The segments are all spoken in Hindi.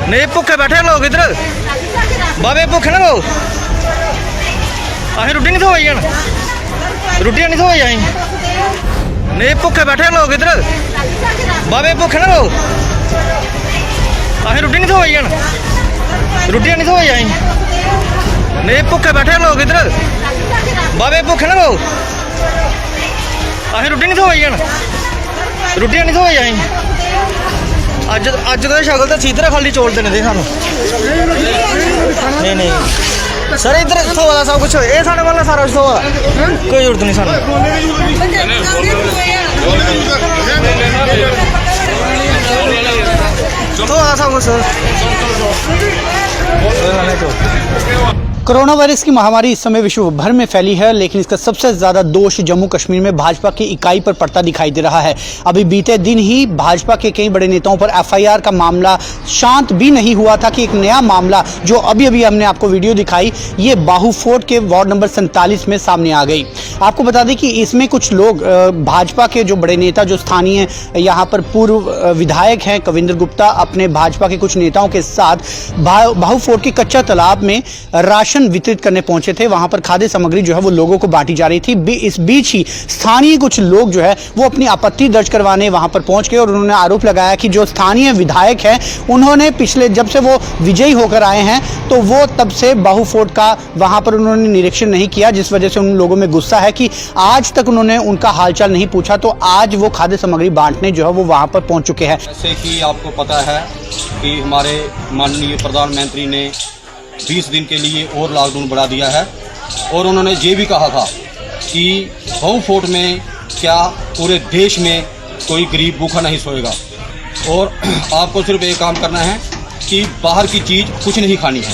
नहीं भुखे बैठे लोग इधर बाबे भुखे ना लोग असें रुट्टी नहीं थोई जान रुट्टी नहीं थोई असें नहीं भुखे बैठे लोग इधर बाबे भुखे ना लोग असें रुट्टी नहीं थोई जान रुट्टी नहीं थोई असें नहीं भुखे बैठे लोग इधर बाबे भुखे ना लोग असें रुट्टी नहीं थोई जान रुट्टी नहीं थोई असें अज अज तो शक्ल तो सीधे खाली चौल देने दे सानू नहीं नहीं सर इधर थोड़ा सब कुछ ये साढ़े वाला सारा कुछ थोड़ा कोई जरूरत नहीं सानू थोड़ा सब कुछ कोरोना वायरस की महामारी इस समय विश्व भर में फैली है, लेकिन इसका सबसे ज्यादा दोष जम्मू कश्मीर में भाजपा की इकाई पर पड़ता दिखाई दे रहा है। अभी बीते दिन ही भाजपा के कई बड़े नेताओं पर एफआईआर का मामला शांत भी नहीं हुआ था कि एक नया मामला जो अभी अभी हमने आपको वीडियो दिखाई, ये बाहू फोर्ट के वार्ड नंबर 47 में सामने आ गई। आपको बता दें कि इसमें कुछ लोग भाजपा के जो बड़े नेता जो स्थानीय यहाँ पर पूर्व विधायक हैं कविंद्र गुप्ता, अपने भाजपा के कुछ नेताओं के साथ बाहू फोर्ट के कच्चा तालाब में राशन वितरित करने पहुंचे थे। वहां पर खाद्य सामग्री जो है वो लोगों को बांटी जा रही थी। इस बीच ही स्थानीय कुछ लोग जो है वो अपनी आपत्ति दर्ज करवाने वहां पर पहुंच गए और उन्होंने आरोप लगाया कि जो स्थानीय विधायक है उन्होंने पिछले जब से वो विजयी होकर आए हैं तो वो तब से बाहू फोर्ट का वहां पर उन्होंने निरीक्षण नहीं किया, जिस वजह से उन लोगों में गुस्सा है कि आज तक उन्होंने उनका हालचाल नहीं पूछा। तो आज वो खाद्य सामग्री बांटने जो है वो वहां पर पहुंच चुके हैं। जैसे कि आपको पता है कि हमारे माननीय प्रधानमंत्री ने 20 दिन के लिए और लॉकडाउन बढ़ा दिया है और उन्होंने ये भी कहा था कि बाहू फोर्ट में क्या पूरे देश में कोई गरीब भूखा नहीं सोएगा और आपको सिर्फ एक काम करना है कि बाहर की चीज़ कुछ नहीं खानी है।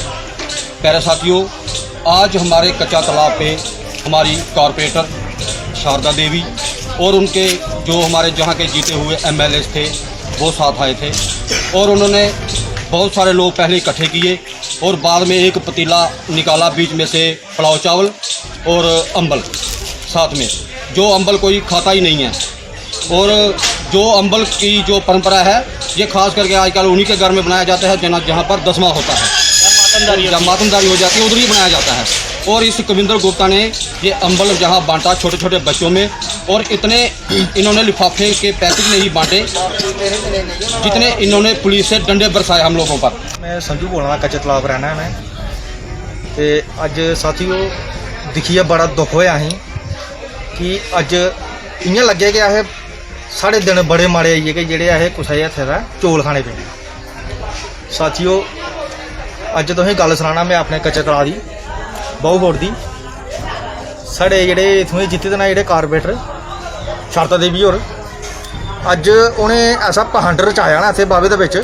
प्यारे साथियों, आज हमारे कच्चा तालाब पे हमारी कॉरपोरेटर शारदा देवी और उनके जो हमारे जहाँ के जीते हुए एमएलए थे वो साथ आए थे और उन्होंने बहुत सारे लोग पहले इकट्ठे किए और बाद में एक पतीला निकाला, बीच में से पुलाव चावल और अंबल साथ में, जो अंबल कोई खाता ही नहीं है। और जो अंबल की जो परंपरा है ये खास करके आजकल उन्हीं के घर में बनाया जाता है जहाँ पर दसवां होता है, जब मातमदारी हो जाती है उधर ही बनाया जाता है। और इस कविंद्र गुप्ता ने ये अंबल जहाँ बांटा छोटे छोटे बच्चों में, और इतने इन्होंने लिफाफे के पैकेट नहीं बांटे जितने इन्होंने पुलिस से डंडे बरसाए हम लोगों पर। मैं संजू बोलना, कच्चे तालाब रहना है मैं ते अज साथियों दिखिए बड़ा दुख होया अं कि अज इयां लगे कि अस साढ़े दिन बड़े माड़े आइए कि जेह्ड़े अस कुसै हत्थे दा चौल खाने पे। साथियों अज तुसें गल सनाना मैं अपने कच्चे तलाब दी बाहू फोर्ट दी। साढ़े जेह्ड़े इत्थूं जित्ते दे ना जेह्ड़े कारपोरेटर शारदा देवी होर, अज उ'नें ऐसा पखंड रचाया ना इत्थे बाबे दे बिच।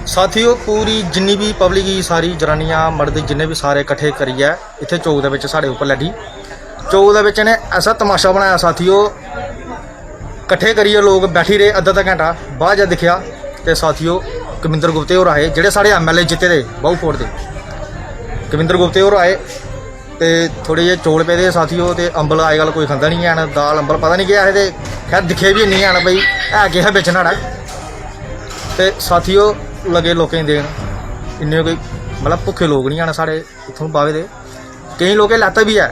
साथियों पूरी जिन्नी भी पब्लिक ही सारी जनानियां मर्द जिन्ने भी सारे इकट्ठे करियै इत्थे चौक दे बिच साढ़े उप्पर लैठी चौक दे बिच इ'नें ऐसा तमाशा बनाया। साथियों इकट्ठे करियै लोग बैठी रहे अद्धा अद्धा घंटा, बाद जब दिक्खेआ ते साथियों कविंद्र गुप्ते होर आए जेह्ड़े साढ़े एमएलए जित्ते दे बाहू फोर्ट दे। कविंद्र गुप्ते होर आए ते थोड़े जे चौल पेदे साथियों ते अंबल अजकल कोई खंदा नहीं है, दाल अंबल पता नहीं केह् आखदे, खैर दिक्खे भी नहीं है भाई है केह् है बिच न्हाड़ा। ते साथियों लगे लोकें गी देन, इन्ने कोई मतलब भुखे लोग नहीं हैन साढ़े इत्थों बावे दे। केईं लोकें लैता भी है,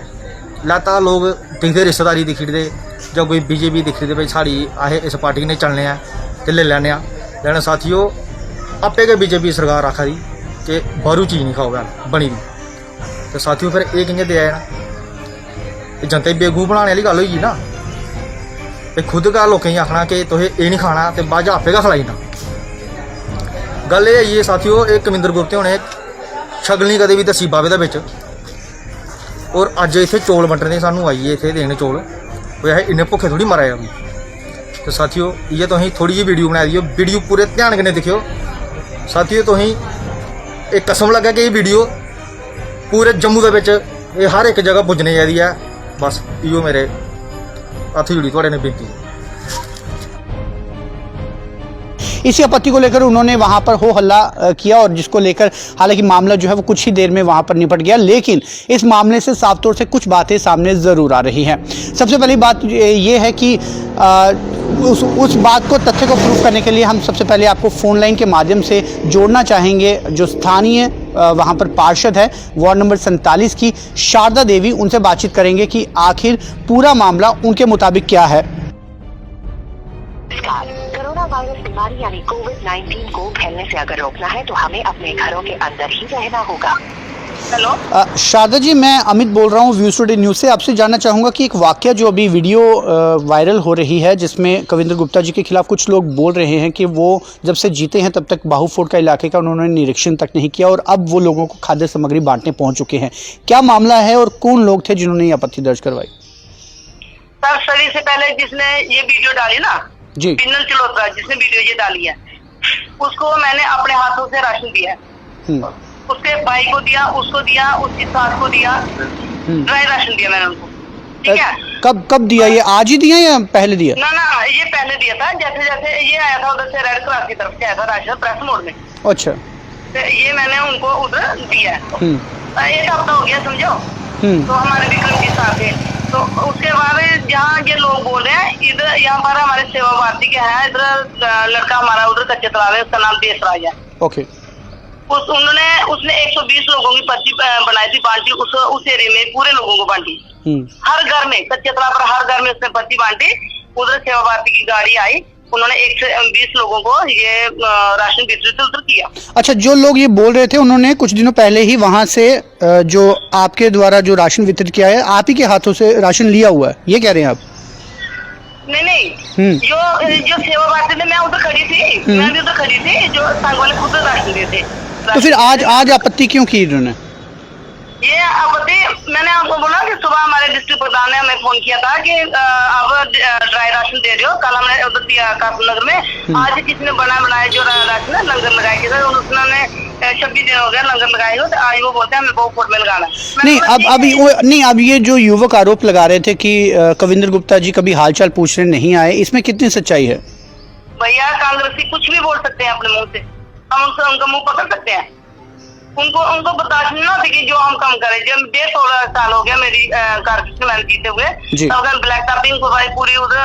लैता लोग दिखदे रिश्तेदारी दिक्खी दे जां कोई बीजेपी दिक्खी दे भाई साढ़ी अस इस पार्टी ने चलने आ ते ले लैने आ। लेकिन साथियों आपे गै बीजेपी सरकार आखा दी कि बाहरों चीज़ नहीं खाओ बनी दी, तो साथियों फिर ये कि'यां देआ जाना, जनता गी बेवकूफ बनाने वाली गल होई ना। ते खुद गै लोकें गी आखना कि तुसें एह् नहीं खाना ते बाद च आपे गै खलाई ना। गल एह् आई है साथियों, एह् कविंद्र गुप्ते होने शक्ल नहीं कदें भी दस्सी बाबे दे बिच, और अज्ज इत्थे चौल बंटने सानूं आइए इत्थे देने चौल, कोई अस इन्ने भुखे थोड़ी मरा जाओ। तो साथियों इ'यै तुसें थोड़ी जी वीडियो बनाई दी, वीडियो पूरे ध्यान कन्नै दिक्खियो। साथियों तुसें एक कसम लग्गे कि ये वीडियो पूरे जम्मू दे बिच हर एक जगह पुज्जनी चाहिदी है। बस इहो मेरे हत्थ जुड़ी थोड़े ने बेनती है। इसी आपत्ति को लेकर उन्होंने वहां पर हो हल्ला किया और जिसको लेकर हालांकि मामला जो है वो कुछ ही देर में वहां पर निपट गया, लेकिन इस मामले से साफ तौर से कुछ बातें सामने जरूर आ रही हैं। सबसे पहली बात ये है कि उस बात को, तथ्य को प्रूफ करने के लिए हम सबसे पहले आपको फोन लाइन के माध्यम से जोड़ना चाहेंगे जो स्थानीय वहां पर पार्षद है वार्ड नंबर 47 की शारदा देवी, उनसे बातचीत करेंगे कि आखिर पूरा मामला उनके मुताबिक क्या है। कोरोना वायरस बीमारी यानी कोविड-19 को फैलने से अगर रोकना है तो हमें अपने घरों के अंदर ही रहना होगा। हेलो शारदा जी, मैं अमित बोल रहा हूँ व्यूज टुडे न्यूज़ से। आपसे जानना चाहूँगा कि एक वाकया जो अभी वीडियो वायरल हो रही है जिसमें कविंद्र गुप्ता जी के खिलाफ कुछ लोग बोल रहे हैं कि वो जब से जीते हैं तब तक बाहू फोर्ट का इलाके का उन्होंने निरीक्षण तक नहीं किया और अब वो लोगों को खाद्य सामग्री बांटने पहुँच चुके हैं। क्या मामला है और कौन लोग थे जिन्होंने ये आपत्ति दर्ज करवाई? सर, सभी से पहले जिसने ये वीडियो डाली ना जी, पिन्नल चलोत्रा, जिसने वीडियो ये डाली है, उसको मैंने अपने हाथों से राशन दिया है। उसके भाई को दिया, उसको दिया, उसकी सास को दिया, ड्राई राशन दिया मैंने उनको। ठीक है। कब दिया? ये आज ही दिया या पहले दिया? ना, ये पहले दिया था। जैसे जैसे ये आया था उधर से रेड क्रॉस की तरफ से आया था राशन प्रेस मोड में। अच्छा, तो ये मैंने उनको उधर दिया है। एक हफ्ता हो गया समझो। तो हमारे भी कर्मी साथ है। तो उसके बाद जहाँ ये लोग बोल रहे हैं, इधर यहाँ पर हमारे सेवा भारती के हैं, इधर लड़का हमारा उधर कच्चे तालाब है, उसका नाम देशराज है। ओके। उसने 120 लोगों की पर्ची बनाई थी, बांटी उस एरिया में पूरे लोगों को बांटी। हर घर में, कच्चे तालाब पर हर घर में उसने पर्ची बांटी। उधर सेवा भारती की गाड़ी आई, उन्होंने 120 लोगों को ये राशन वितरित उधर किया। अच्छा, जो लोग ये बोल रहे थे उन्होंने कुछ दिनों पहले ही वहां से जो आपके द्वारा जो राशन वितरित किया है, आप ही के हाथों से राशन लिया हुआ है, ये कह रहे हैं आप? नहीं, जो सेवा भारती में मैं उधर खड़ी थी, मैं भी उधर खड़ी थी, जो संघ वाले खुद राशन देते। तो फिर आज आपत्ति क्यों की इन्होंने? ये आपत्ति मैंने आपको बोला कि सुबह हमारे डिस्ट्रिक्ट प्रधान ने हमें फोन किया था कि आप ड्राई राशन दे रहे हो। कल हमने उधर दिया कासम नगर में। आज किसी ने बनाया जो राशन है लंगर लगाया गया, उन्होंने 26 दिन हो गया लंगर लगाए हो, तो आज वो बोलते हैं हमें बहुत फोर्ट में लगाना। नहीं, अब ये जो युवक आरोप लगा रहे थे कि कविंद्र गुप्ता जी कभी हालचाल पूछने नहीं आए, इसमें कितनी सच्चाई है? भैया, कांग्रेसी कुछ भी बोल सकते हैं अपने मुंह से, हम उनसे उनका मुंह पकड़ सकते हैं। उनको बर्दाश्त नहीं होती कि जो हम कम करें। जब 1.5 साल हो गया मेरी कारकिर्दी मैंने जीते हुए, तब तो ब्लैक टॉपिंग करवाई पूरी उधर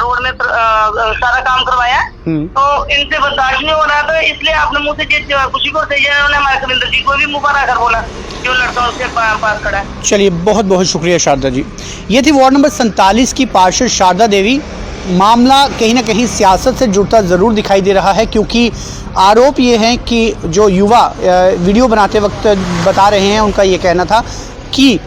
रोड में सारा काम करवाया। तो इनसे बर्दाश्त नहीं हो रहा, तो इसलिए अपने मुंह से खुशी को उन्होंने हमारे कविंद्र जी को भी मुंह पर आकर बोला जो लड़का उसके पास खड़ा है। चलिए, बहुत बहुत शुक्रिया शारदा जी। ये थी वार्ड नंबर 47 की पार्षद शारदा देवी। मामला कहीं ना कहीं सियासत से जुड़ता ज़रूर दिखाई दे रहा है, क्योंकि आरोप ये है कि जो युवा वीडियो बनाते वक्त बता रहे हैं, उनका ये कहना था कि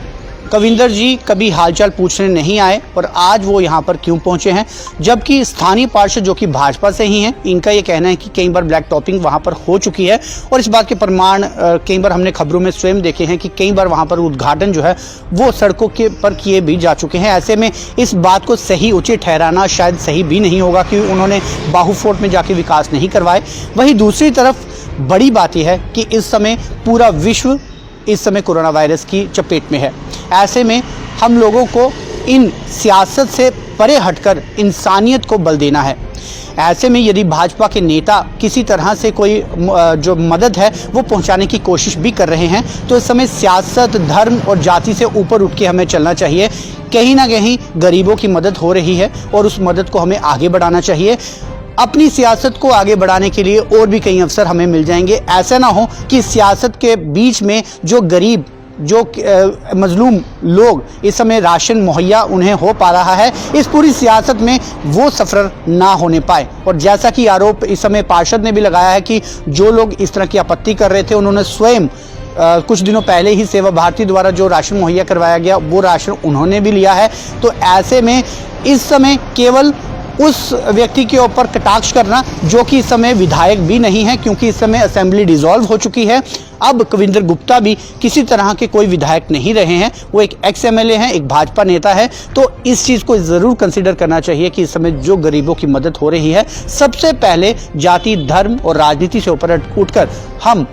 कविंदर जी कभी हालचाल पूछने नहीं आए और आज वो यहाँ पर क्यों पहुँचे हैं, जबकि स्थानीय पार्षद जो कि भाजपा से ही हैं, इनका ये कहना है कि कई बार ब्लैक टॉपिंग वहाँ पर हो चुकी है और इस बात के प्रमाण कई बार हमने खबरों में स्वयं देखे हैं कि कई बार वहाँ पर उद्घाटन जो है वो सड़कों के पर किए भी जा चुके हैं। ऐसे में इस बात को सही उचित ठहराना शायद सही भी नहीं होगा कि उन्होंने बाहू फोर्ट में जाके विकास नहीं करवाए। वहीं दूसरी तरफ बड़ी बात यह है कि इस समय पूरा विश्व इस समय कोरोना वायरस की चपेट में है। ऐसे में हम लोगों को इन सियासत से परे हटकर इंसानियत को बल देना है। ऐसे में यदि भाजपा के नेता किसी तरह से कोई जो मदद है वो पहुंचाने की कोशिश भी कर रहे हैं, तो इस समय सियासत, धर्म और जाति से ऊपर उठ के हमें चलना चाहिए। कहीं ना कहीं गरीबों की मदद हो रही है और उस मदद को हमें आगे बढ़ाना चाहिए। अपनी सियासत को आगे बढ़ाने के लिए और भी कई अवसर हमें मिल जाएंगे। ऐसा ना हो कि सियासत के बीच में जो गरीब, जो मजलूम लोग इस समय राशन मुहैया उन्हें हो पा रहा है, इस पूरी सियासत में वो सफर ना होने पाए। और जैसा कि आरोप इस समय पार्षद ने भी लगाया है कि जो लोग इस तरह की आपत्ति कर रहे थे, उन्होंने स्वयं कुछ दिनों पहले ही सेवा भारती द्वारा जो राशन मुहैया करवाया गया वो राशन उन्होंने भी लिया है। तो ऐसे में इस समय केवल उस व्यक्ति के ऊपर कटाक्ष करना जो कि इस समय विधायक भी नहीं है, क्योंकि इस समय असेंबली डिसॉल्व हो चुकी है। अब कविंद्र गुप्ता भी किसी तरह के कोई विधायक नहीं रहे हैं, वो एक एक्स एमएलए हैं, एक भाजपा नेता है। तो इस चीज़ को ज़रूर कंसीडर करना चाहिए कि इस समय जो गरीबों की मदद हो रही है, सबसे पहले जाति, धर्म और राजनीति से ऊपर उठकर हम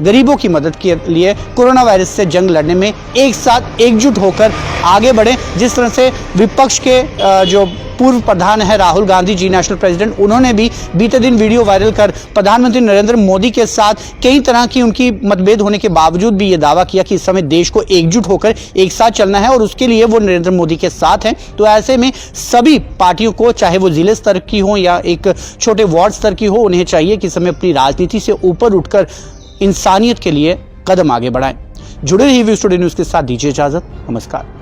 गरीबों की मदद के लिए कोरोना वायरस से जंग लड़ने में एक साथ एकजुट होकर आगे बढ़ें। जिस तरह से विपक्ष के जो पूर्व प्रधान है राहुल गांधी जी, नेशनल प्रेसिडेंट, उन्होंने भी बीते दिन वीडियो वायरल कर प्रधानमंत्री नरेंद्र मोदी के साथ कई तरह की उनकी मतभेद होने के बावजूद भी ये दावा किया कि इस समय देश को एकजुट होकर एक साथ चलना है और उसके लिए वो नरेंद्र मोदी के साथ हैं। तो ऐसे में सभी पार्टियों को, चाहे वो जिले स्तर की हो या एक छोटे वार्ड स्तर की हो, उन्हें चाहिए कि इस समय अपनी राजनीति से ऊपर उठकर इंसानियत के लिए कदम आगे बढ़ाएं। जुड़े रहिए व्यू स्टूडियो न्यूज के साथ, दीजिए इजाजत, नमस्कार।